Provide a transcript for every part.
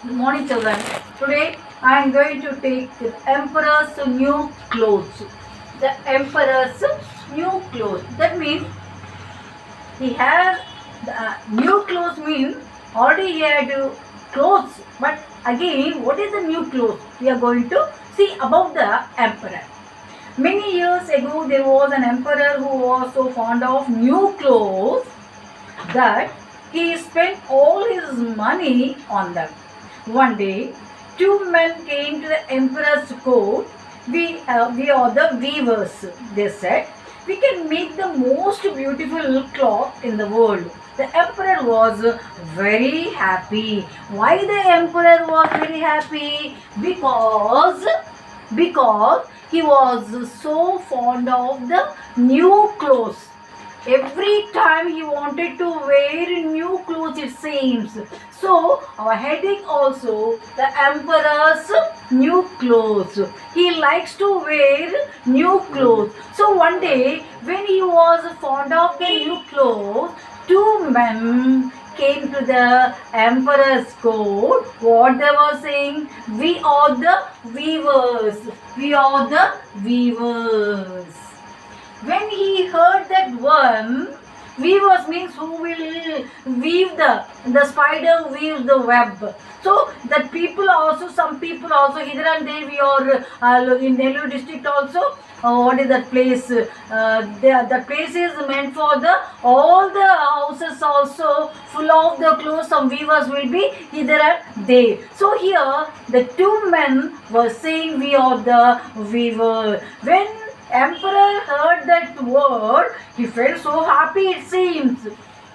Good morning, children. Today I am going to take the emperor's new clothes. The emperor's new clothes. That means he has new clothes. Means already he had clothes, but again, what is the new clothes? We are going to see about the emperor. Many years ago, there was an emperor who was so fond of new clothes that he spent all his money on them. One day, two men came to the emperor's court. We are the weavers, they said. We can make the most beautiful cloth in the world. The emperor was very happy. Why the emperor was very happy? Because he was so fond of the new clothes. Every time he wanted to wear new clothes, it seems. So our heading also the emperor's new clothes. He likes to wear new clothes. So one day when he was fond of the new clothes, two men came to the emperor's court. What they were saying? We are the weavers. We are the weavers. When he heard that one, weavers means who will weave the spider weaves the web. So that people also, some people also here and there we are in Nellore district also. What is that place? The place is meant for the all the houses also full of the clothes. Some weavers will be here and there. So here the two men were saying we are the weaver. When emperor heard that word, he felt so happy it seems.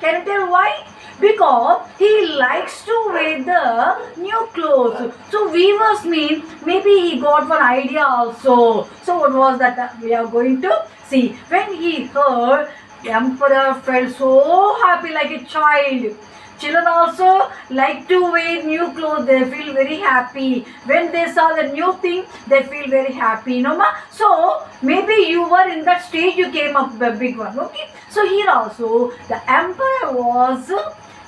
Can you tell why? Because he likes to wear the new clothes. So weavers mean maybe he got one idea also. So what was that we are going to see. When he heard, the emperor felt so happy like a child. Children also like to wear new clothes. They feel very happy. When they saw the new thing, they feel very happy. No ma? So maybe you were in that stage, you came up a big one. Okay. So here also the emperor was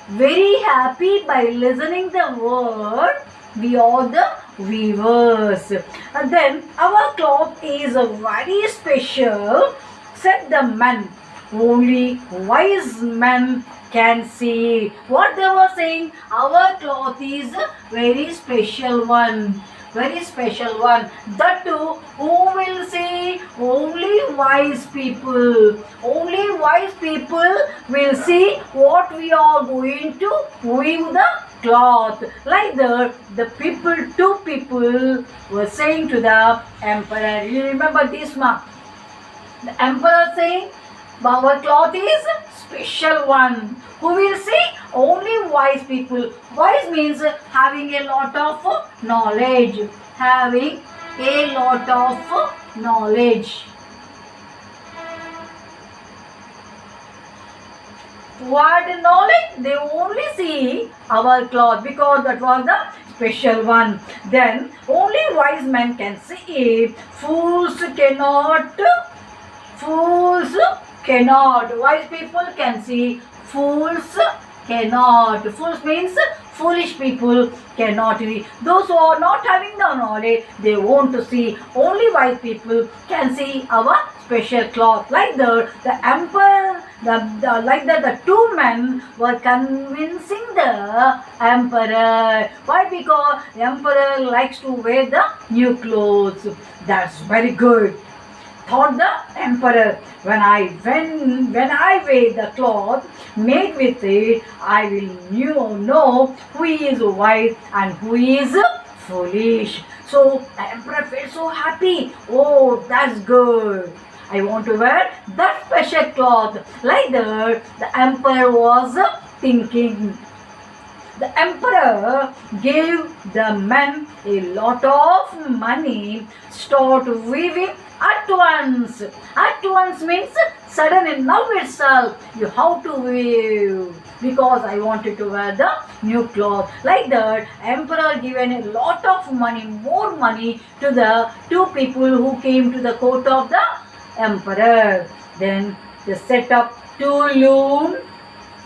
very happy by listening the word. We are the weavers. And then our cloth is very special, said the man. Only wise men can see. What they were saying, our cloth is very special one. Very special one. That too, who will see? Only wise people. Only wise people will see what we are going to weave the cloth. Like the people, two people were saying to the emperor. You remember this, ma? The emperor saying, our cloth is special one. Who will see? Only wise people. Wise means having a lot of knowledge. Having a lot of knowledge. What knowledge? They only see our cloth because that was the special one. Then only wise men can see it. Fools cannot. Fools cannot. Wise people can see. Fools cannot. Fools means foolish people cannot see. Those who are not having the knowledge, they want to see. Only wise people can see our special cloth. Like the emperor, the two men were convincing the emperor. Why? Because the emperor likes to wear the new clothes. That's very good, thought the emperor. When I wear the cloth made with it, I will know who is wise and who is foolish. So the emperor felt so happy. Oh, that's good. I want to wear that special cloth. Like that, the emperor was thinking. The emperor gave the men a lot of money, start weaving at once. At once means sudden now itself. You have to weave because I wanted to wear the new cloth. Like that, emperor given a lot of money, more money to the two people who came to the court of the emperor. Then they set up two looms.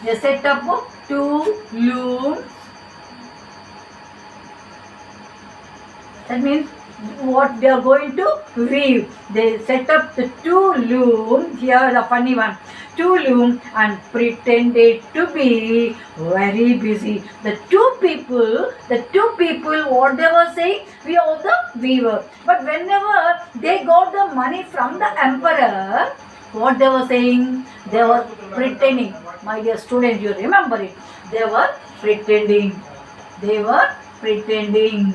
They set up two looms. That means what they are going to weave. They set up the two loom. Here the funny one. Two loom and pretended to be very busy. The two people, what they were saying, we are the weaver. But whenever they got the money from the emperor, what they were saying, they were pretending. My dear students, you remember it. They were pretending. They were pretending.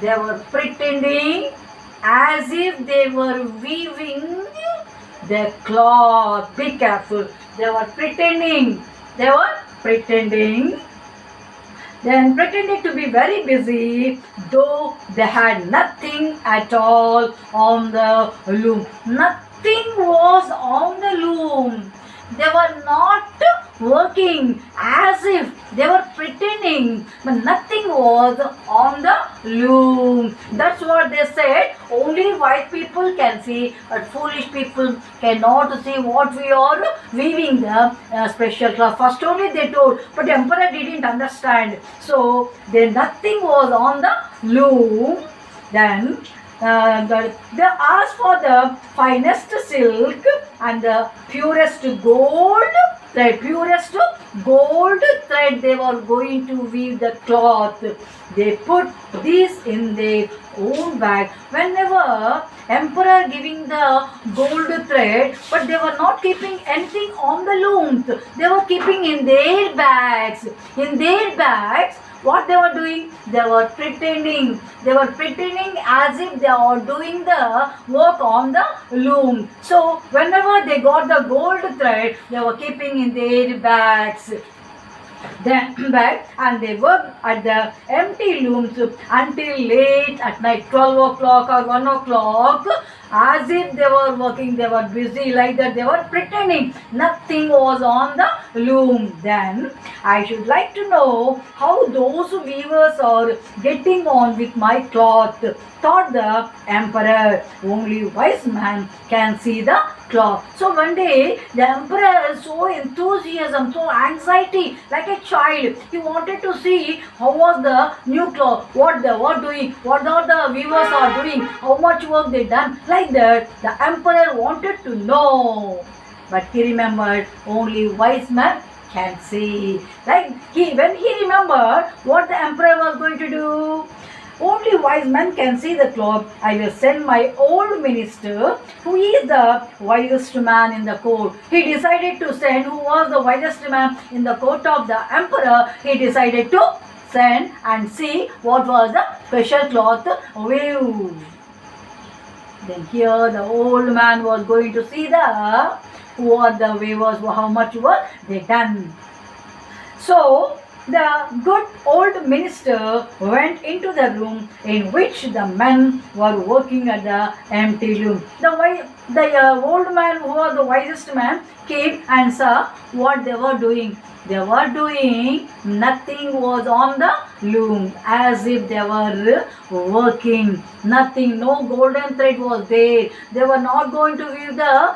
They were pretending as if they were weaving their cloth. Be careful. They were pretending. They were pretending. Then pretended to be very busy, though they had nothing at all on the loom. Nothing was on the loom. They were not working, as if they were pretending, but nothing was on the loom. That's what they said. Only wise people can see, but foolish people cannot see what we are weaving the special cloth. First only they told, but the emperor didn't understand. So then nothing was on the loom. Then they asked for the finest silk and the purest gold thread. Purest gold thread they were going to weave the cloth. They put this in their own bag. Whenever emperor giving the gold thread, but they were not keeping anything on the looms. They were keeping in their bags. In their bags, what they were doing? They were pretending. They were pretending as if they are doing the work on the loom. So whenever they got the gold thread, they were keeping in their bags. Back, and they worked at the empty looms until late at night, 12 o'clock or 1 o'clock, as if they were working. They were busy like that. They were pretending. Nothing was on the loom. Then I should like to know how those weavers are getting on with my cloth, thought the emperor. Only wise man can see the cloth. So one day the emperor, so enthusiasm, so anxiety, like a child, he wanted to see how was the new cloth, what they were doing, what all the weavers are doing, how much work they done. Like that, the emperor wanted to know, but he remembered only wise man can see. Like when he remembered what the emperor was going to do, only wise man can see the cloth. I will send my old minister, who is the wisest man in the court. He decided to send, who was the wisest man in the court of the emperor, he decided to send and see what was the special cloth weave. Then here the old man was going to see the what the weavers, how much work they done. So the good old minister went into the room in which the men were working at the empty loom. The old man, who was the wisest man, came and saw what they were doing. They were doing, nothing was on the loom, as if they were working. Nothing, no golden thread was there. They were not going to weave the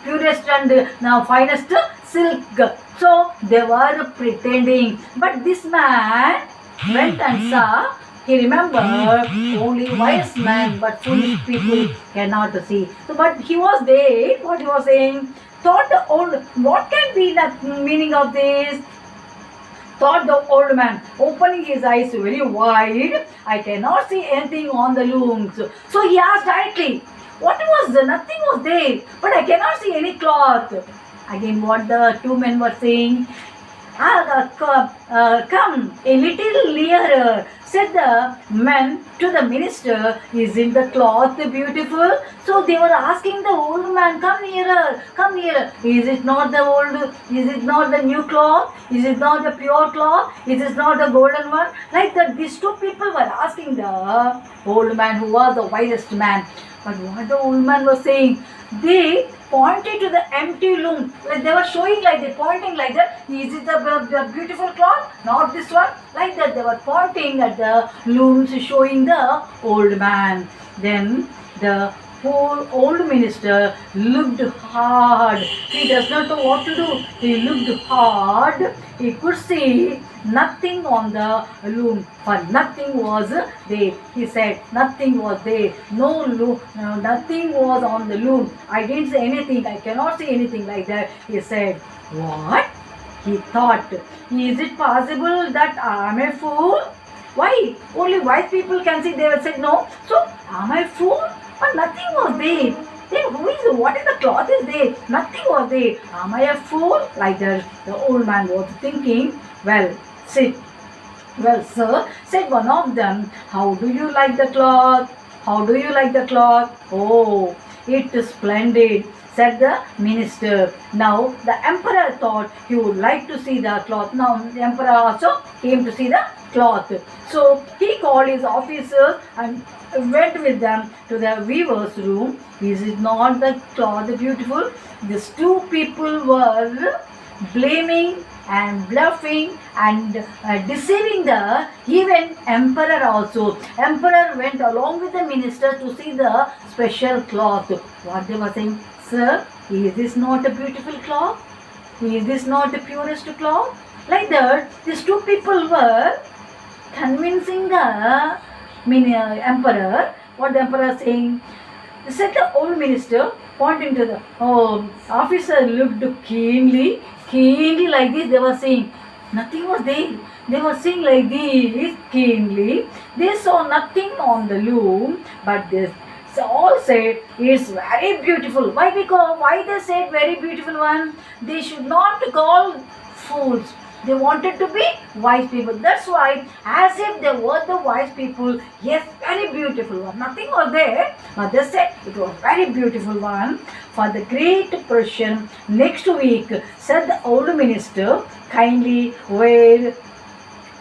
purest and finest silk. So they were pretending. But this man went and saw. He remembered only wise man, but foolish people cannot see. So, but he was there. What he was saying? Thought the old. What can be the meaning of this? Thought the old man, opening his eyes very wide. I cannot see anything on the looms. So he asked directly, what was there? Nothing was there, but I cannot see any cloth. Again, what the two men were saying, come a little nearer, said the men to the minister. Isn't the cloth beautiful? So they were asking the old man, come nearer, come nearer. Is it not the old, is it not the new cloth? Is it not the pure cloth? Is it not the golden one? Like that, these two people were asking the old man, who was the wisest man. But what the old man was saying, they pointed to the empty loom. Like they were showing, like they pointing like that. Is it the beautiful cloth? Not this one. Like that, they were pointing at the looms, showing the old man. Then the poor old minister looked hard. He does not know what to do. He looked hard. He could see nothing on the loom, for nothing was there. He said, nothing was there. No loom, no, nothing was on the loom. I didn't say anything. I cannot see anything like that. He said, what? He thought, is it possible that I am a fool? Why? Only wise people can see. They will say, no. So, am I a fool? But nothing was there. Then what is the cloth is there? Nothing was there. Am I a fool? Like that, the old man was thinking. Well, sit. Well, sir, said one of them, how do you like the cloth? How do you like the cloth? Oh, it is splendid, said the minister. Now, the emperor thought he would like to see the cloth. Now, the emperor also came to see the cloth. So, he called his officers and went with them to the weaver's room. Is it not the cloth beautiful? These two people were blaming and bluffing and deceiving the even emperor also. Emperor went along with the minister to see the special cloth. What they were saying, sir, is this not a beautiful cloth? Is this not the purest cloth? Like that, these two people were convincing the emperor. What the emperor saying? Said the old minister, pointing to the officer, looked keenly like this. They were saying, nothing was there. They were saying like this, keenly. They saw nothing on the loom, but they all said it's very beautiful. Why? Because why they said very beautiful one? They should not call fools. They wanted to be wise people. That's why, as if they were the wise people, yes, very beautiful one. Nothing was there, but they said it was very beautiful one. For the great Persian next week, said the old minister, kindly wear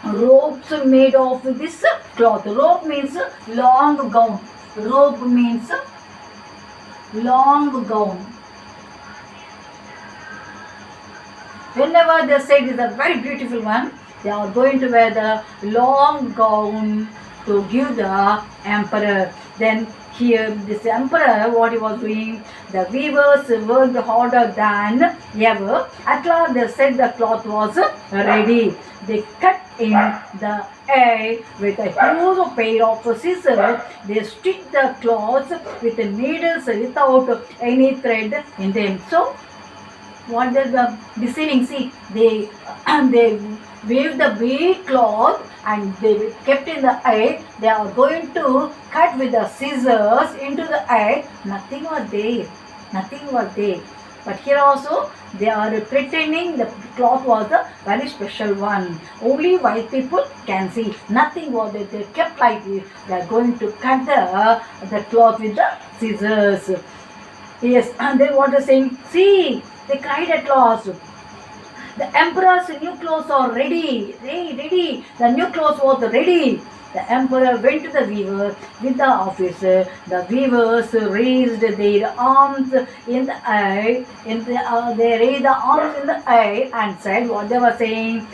robes made of this cloth. Robe means long gown. Robe means long gown. Whenever they said it's a very beautiful one, they are going to wear the long gown to give the emperor. Then here, this emperor, what he was doing, the weavers worked harder than ever. At last, they said the cloth was ready. They cut in the air with a huge pair of scissors. They stitched the cloth with the needles without any thread in them. So, what they were deceiving, see, they waved the big cloth and they kept in the air. They are going to cut with the scissors into the air. Nothing was there. Nothing was there. But here also they are pretending the cloth was a very special one. Only wise people can see. Nothing was there. They kept like this. They are going to cut the cloth with the scissors. Yes, and then what they are saying? See, they cried at last. The emperor's new clothes are ready. Ready. The new clothes was ready. The emperor went to the weaver with the officer. The weavers raised their arms in the air. They raised the arms in the air and said what they were saying.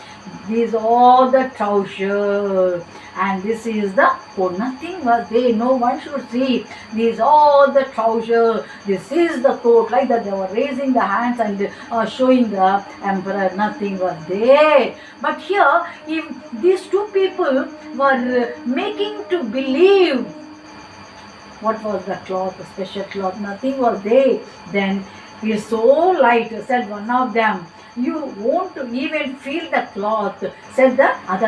These are the trousers. And this is the coat. Nothing was there. No one should see. These are the trousers. This is the coat. Like that, they were raising the hands and showing the emperor. Nothing was there. But here, if these two people were making to believe what was the cloth, the special cloth, nothing was there. Then he is so light, said one of them. You won't even feel the cloth, said the other.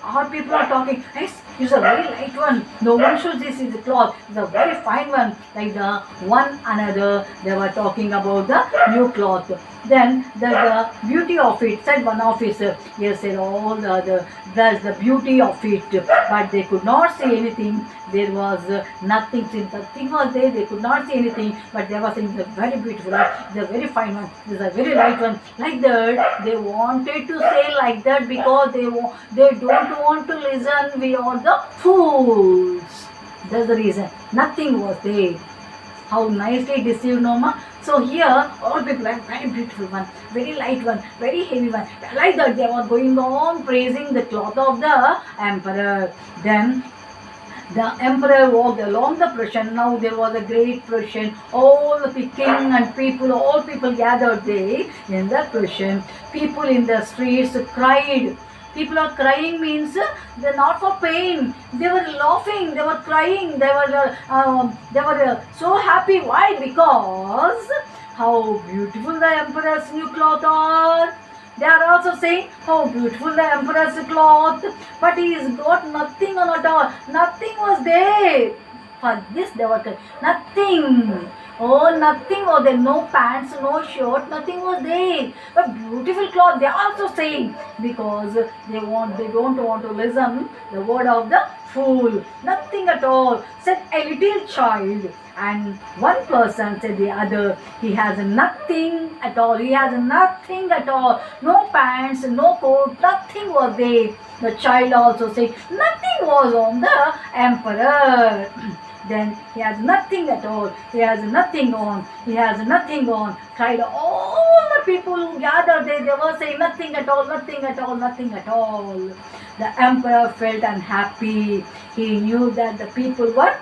Our people are talking, yes, it's a very light one. No one should this is the cloth. It's a very fine one. Like the one another, they were talking about the new cloth. Then the beauty of it, said one officer. Yes, said all the other. That's the beauty of it. But they could not see anything. There was nothing. Since the thing was there, they could not see anything. But they were saying it's a very beautiful one. It's a very fine one. It's a very light one. Like that, they wanted to say like that because they don't want to listen. We are the fools. That's the reason. Nothing was there. How nicely deceived, Noma. So here, all people are very beautiful one, very light one, very heavy one. Like that, they were going on praising the cloth of the emperor. Then The emperor walked along the procession. Now there was a great procession. All the king and people, all people gathered there in the procession. People in the streets cried. People are crying means they're not for pain. They were laughing. They were crying. They were so happy. Why? Because how beautiful the emperor's new clothes are. They are also saying how beautiful the emperor's cloth, but he has got nothing on at all. Nothing was there. For this they were nothing. Oh, nothing was there. No pants, no shirt, nothing was there. But beautiful cloth. They are also saying because they don't want to listen the word of the fool. Nothing at all. Said a little child. And one person said the other, he has nothing at all. He has nothing at all. No pants, no coat, nothing was there. The child also said, nothing was on the emperor. Then he has nothing at all. He has nothing on. He has nothing on. Cried all the people who gathered there. They were saying nothing at all, nothing at all, nothing at all. The emperor felt unhappy. He knew that the people were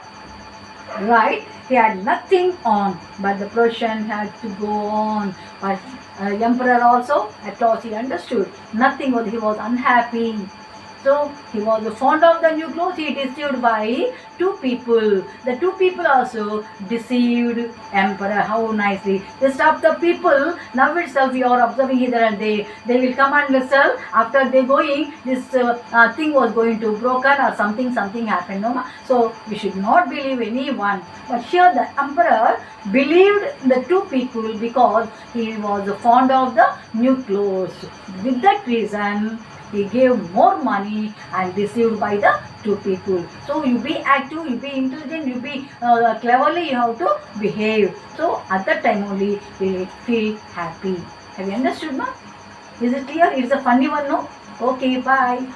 right. He had nothing on, but the procession had to go on. But emperor also, at last he understood. Nothing was, he was unhappy. So he was fond of the new clothes. He deceived by two people. The two people also deceived emperor. How nicely they stopped the people. Now itself you are observing hither and there. They will come and listen. After they going, this thing was going to broken or something happened. No? So we should not believe anyone. But here the emperor believed the two people because he was fond of the new clothes. With that reason, he gave more money and deceived by the two people. So you be active, you be intelligent, you be cleverly, you have to behave. So at that time only you will feel happy. Have you understood, ma? Is it clear? It's a funny one, no? Okay, bye.